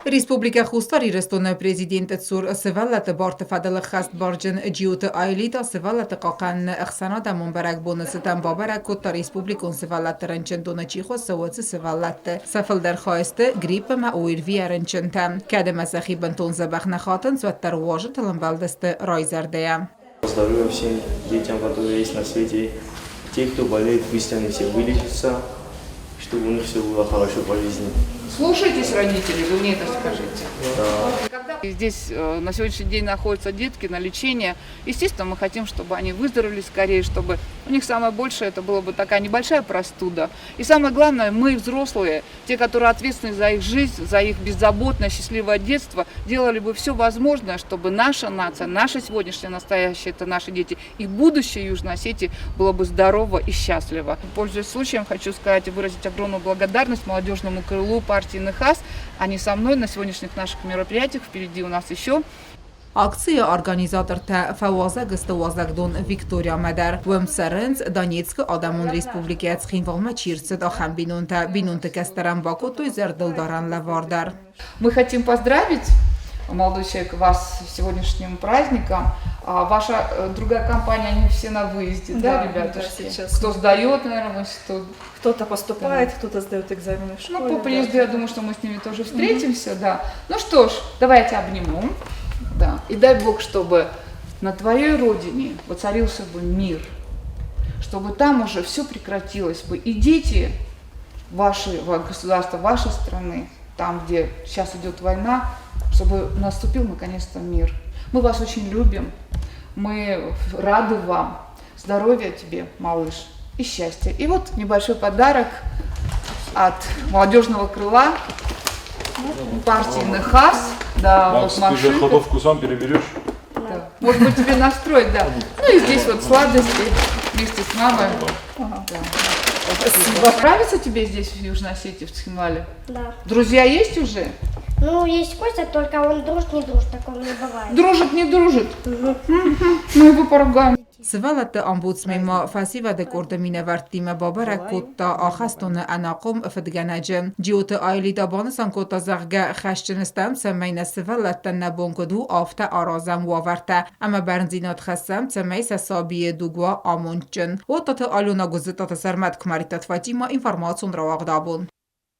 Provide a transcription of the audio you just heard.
Республика Хустари рестон президент цур سفالت بارت فدل خست بارجن جیوت آیلیتا سفالت قاقن اخسانا دمون برک بونستن بابرک کتا ریسپوبلیکون سفالت رنچن دونه چیخو سوات سفالت سفل در خواست گریپ ما اویر وی رنچن تم کده مسخی بنتون زبخ نخاتن سوتر واجه تلنبالدست رایزرده. Здоровья всем детям, которые есть на свете. Те, кто болеет, пусть они все вылечатся, чтобы у них все было хорошо по жизни. Слушайтесь родителей, вы мне это скажите. Да. Здесь на сегодняшний день находятся детки на лечении. Естественно, мы хотим, чтобы они выздоровели скорее, чтобы у них самое большее это была бы такая небольшая простуда. И самое главное, мы, взрослые, те, которые ответственны за их жизнь, за их беззаботное, счастливое детство, делали бы все возможное, чтобы наша нация, наша сегодняшняя, настоящая, это наши дети, и будущее Южной Осетии было бы здорово и счастливо. Пользуясь случаем, хочу сказать и выразить огромную благодарность молодежному крылу партии НХАС. Они со мной на сегодняшних наших мероприятиях. Впереди у нас еще. Акция организатор та фаваза гостовазагдон Виктория Медер вемсеренц Донецк Адамон Республики Ацхинвалма Чирцет Ахам бинунта кастерам Баку той зердылдаран лавардар. Мы хотим поздравить, молодой человек, вас с сегодняшним праздником. Ваша другая компания, они все на выезде, да, ребята? Сейчас. Кто сдает, наверное, Кто-то поступает, кто-то сдает экзамены в школе. Ну, по приезду, я думаю, что мы с ними тоже встретимся, да. Ну что ж, давайте обниму. Да. И дай Бог, чтобы на твоей родине воцарился бы мир, чтобы там уже все прекратилось бы. И дети вашего государства, вашей страны, там, где сейчас идет война, чтобы наступил наконец-то мир. Мы вас очень любим, мы рады вам. Здоровья тебе, малыш, и счастья. И вот небольшой подарок от молодежного крыла партии НХАС. Да, Макс, вот ты же машинка. ходовку сам переберешь? Да. Может быть, тебе настроить, да. Ну и здесь вот сладости вместе с мамой. Ага. Да. Спасибо. Нравится тебе здесь, в Южной Осетии, в Цхинвале? Да. Друзья есть уже? Ну, есть Костя, только он дружит, не дружит, такого не бывает. Дружит, не дружит? Мы его поругаем. سفالت امبودسمن ما فاسیو دکورد مینورتیم بابرک کتا آخستون اناقم فدگنجن جیوت آیلی دابانسان کتا زغگه خشچنستم سمین سفالت نبون کدو آفت آرازم واورته اما برنزینات خستم سمیس سابی دوگوا آمونچن و تات آلونا گزیتات سرمت کماریتت فاتی ما اینفرماسون رواق دابون